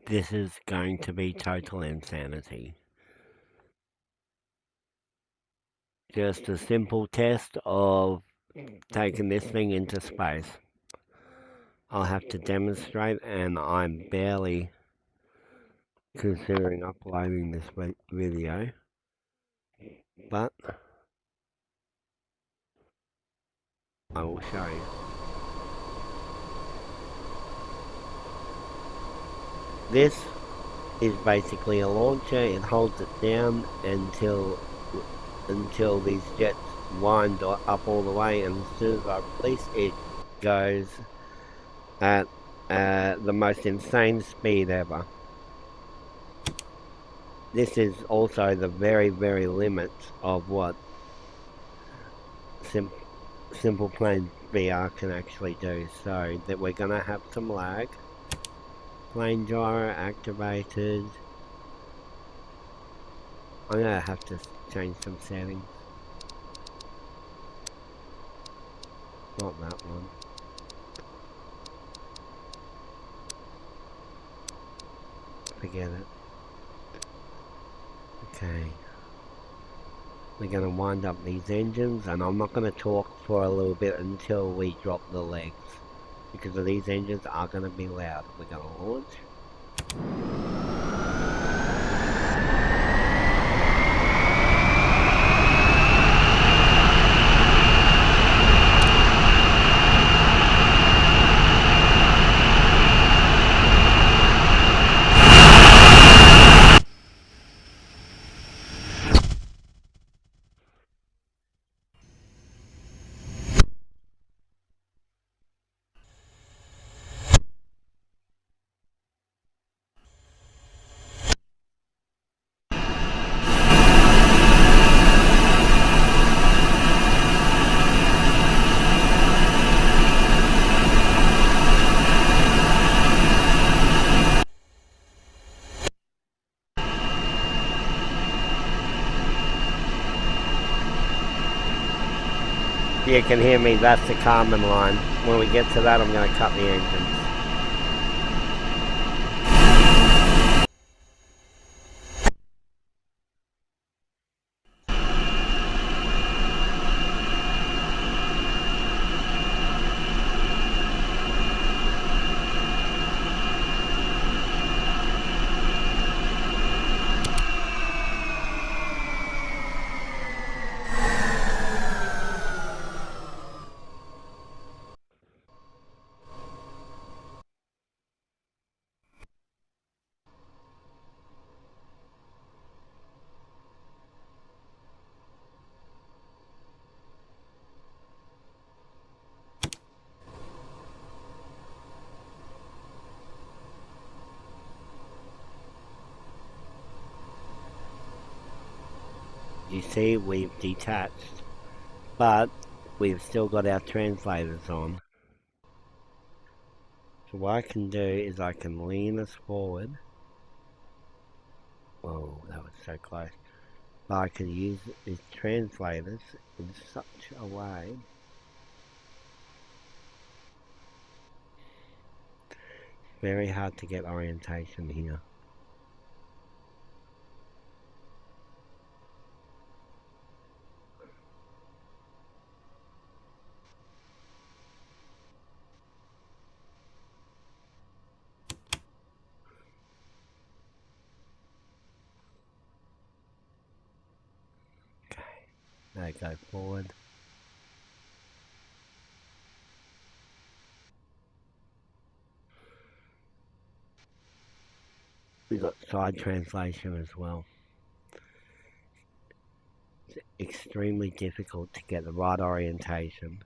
This is going to be total insanity. Just a simple test of taking this thing into space. I'll have to demonstrate, and I'm barely considering uploading this video, but I will show you. This is basically a launcher. It holds it down until these jets wind up all the way, and as soon as I release it, goes at the most insane speed ever. This is also the very, very limit of what SimplePlanes VR can actually do. So that we're going to have some lag. Plane gyro activated. I'm going to have to change some settings. Not that one. Forget it. Okay. We're going to wind up these engines, and I'm not going to talk for a little bit until we drop the legs, because these engines are going to be loud. We're going to launch. You can hear me, that's the Carmen line. When we get to that, I'm going to cut the engines. You see, we've detached, but we've still got our translators on. So what I can do is I can lean us forward. Whoa, that was so close. But I can use these translators in such a way very hard to get orientation here. Now go forward. We've got side translation as well. It's extremely difficult to get the right orientation.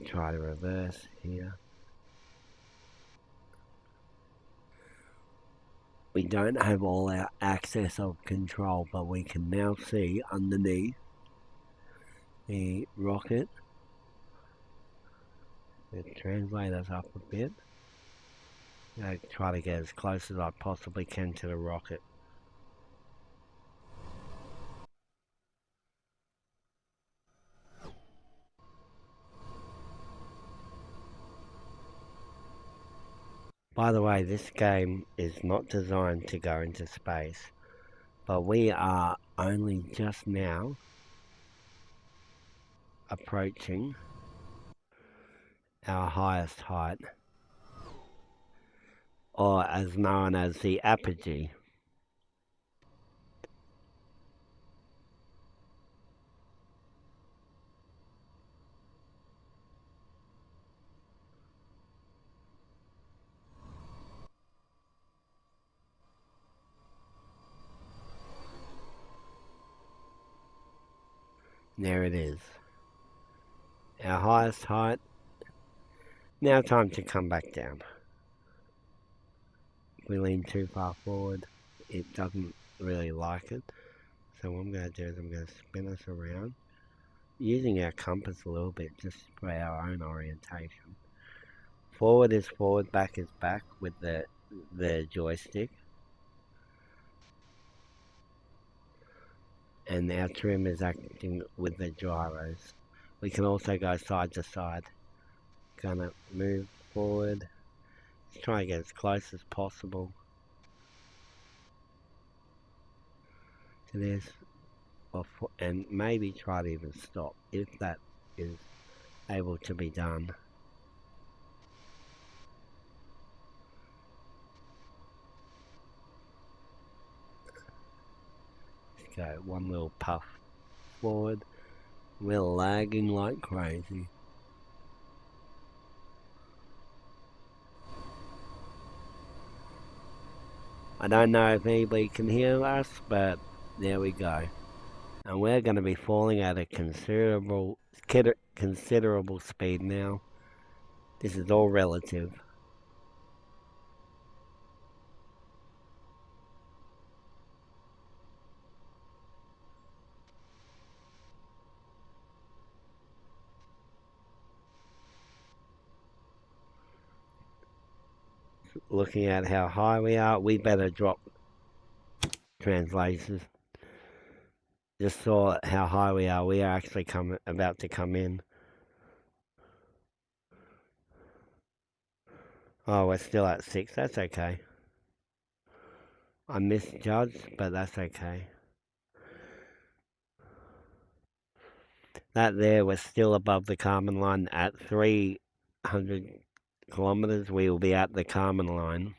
Try to reverse here. We don't have all our access of control, but we can now see underneath the rocket. Let's translate us up a bit. I try to get as close as I possibly can to the rocket. By the way, this game is not designed to go into space, but we are only just now approaching our highest height, or as known as the apogee. There it is. Our highest height. Now time to come back down. If we lean too far forward, it doesn't really like it. So what I'm going to do is I'm going to spin us around, using our compass a little bit just for our own orientation. Forward is forward, back is back with the joystick. And our trim is acting with the gyros. We can also go side to side. Gonna move forward. Let's try and get as close as possible to this. And maybe try to even stop if that is able to be done. Let's go one little puff forward. We're lagging like crazy. I don't know if anybody can hear us, but there we go. And we're going to be falling at a considerable speed now. This is all relative. Looking at how high we are, we better drop translations. Just saw how high we are. We are actually about to come in. Oh, we're still at 6. That's okay. I misjudged, but that's okay. That there, we're still above the Kármán line. At 300 kilometers, we will be at the Kármán line.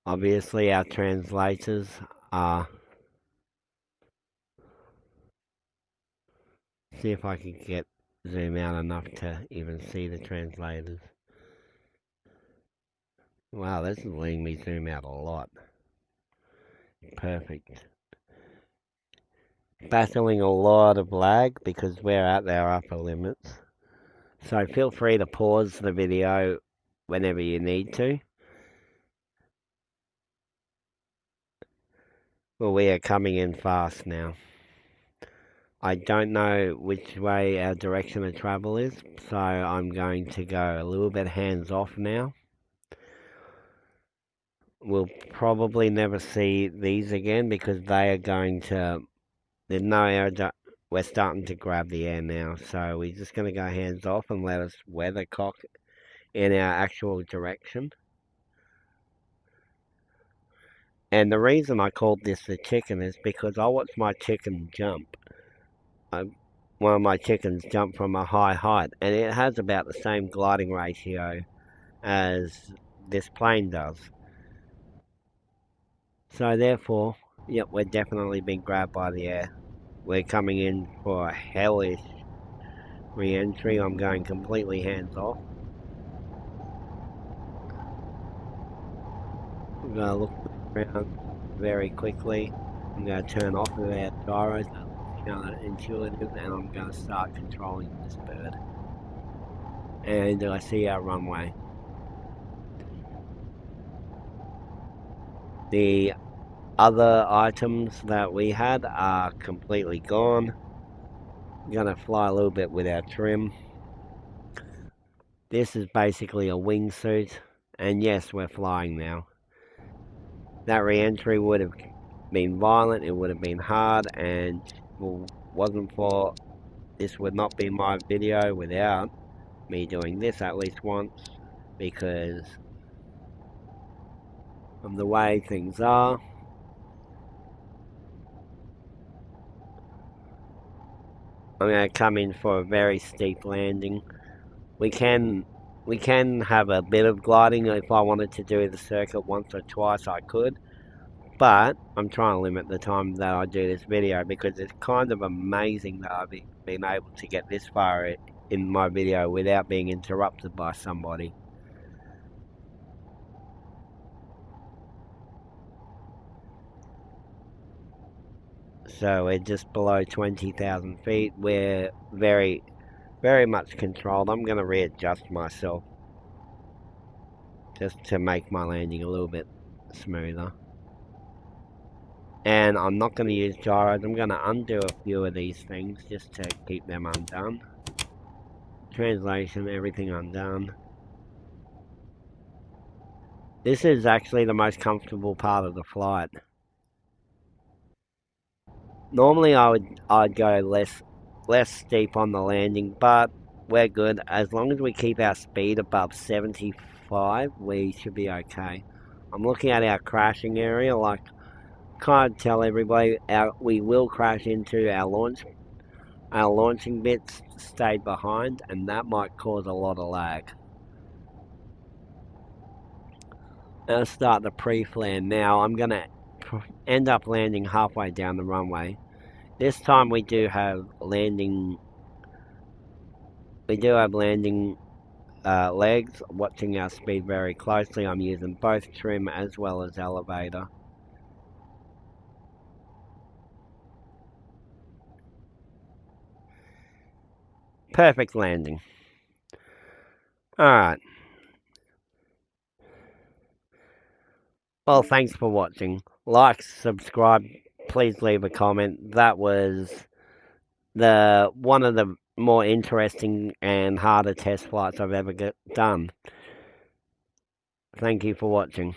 Obviously, our translators are... See if I can zoom out enough to even see the translators. Wow, this is letting me zoom out a lot. Perfect. Battling a lot of lag because we're at our upper limits. So feel free to pause the video whenever you need to. Well, we are coming in fast now. I don't know which way our direction of travel is, so I'm going to go a little bit hands off now. We'll probably never see these again because they are going to... There's no air... We're starting to grab the air now, so we're just going to go hands off and let us weathercock in our actual direction. And the reason I called this the chicken is because I watched my chicken jump. One of my chickens jump from a high height, and it has about the same gliding ratio as this plane does. So therefore, yep, we're definitely being grabbed by the air. We're coming in for a hellish re-entry. I'm going completely hands off. I'm going to look around very quickly. I'm going to turn off of our gyros, intuitive, and I'm going to start controlling this bird. And I see our runway. The other items that we had are completely gone. I'm going to fly a little bit with our trim. This is basically a wingsuit, and yes, we're flying now. That re-entry would have been violent, it would have been hard, and wasn't for this would not be my video without me doing this at least once, because of the way things are. I'm going to come in for a very steep landing. We can have a bit of gliding. If I wanted to do the circuit once or twice, I could. But I'm trying to limit the time that I do this video, because it's kind of amazing that I've been able to get this far in my video without being interrupted by somebody. So we're just below 20,000 feet. We're very much controlled. I'm going to readjust myself just to make my landing a little bit smoother. And I'm not going to use gyros. I'm going to undo a few of these things just to keep them undone. Translation, everything undone. This is actually the most comfortable part of the flight. Normally I'd go less steep on the landing, but we're good. As long as we keep our speed above 75, we should be okay. I'm looking at our crashing area, like kind of tell everybody we will crash into our launching bits stay behind, and that might cause a lot of lag. Let's start the pre-flare now. I'm gonna end up landing halfway down the runway. This time we do have landing legs, watching our speed very closely. I'm using both trim as well as elevator. Perfect landing. Alright. Well, thanks for watching. Like, subscribe, please leave a comment. That was one of the more interesting and harder test flights I've ever done. Thank you for watching.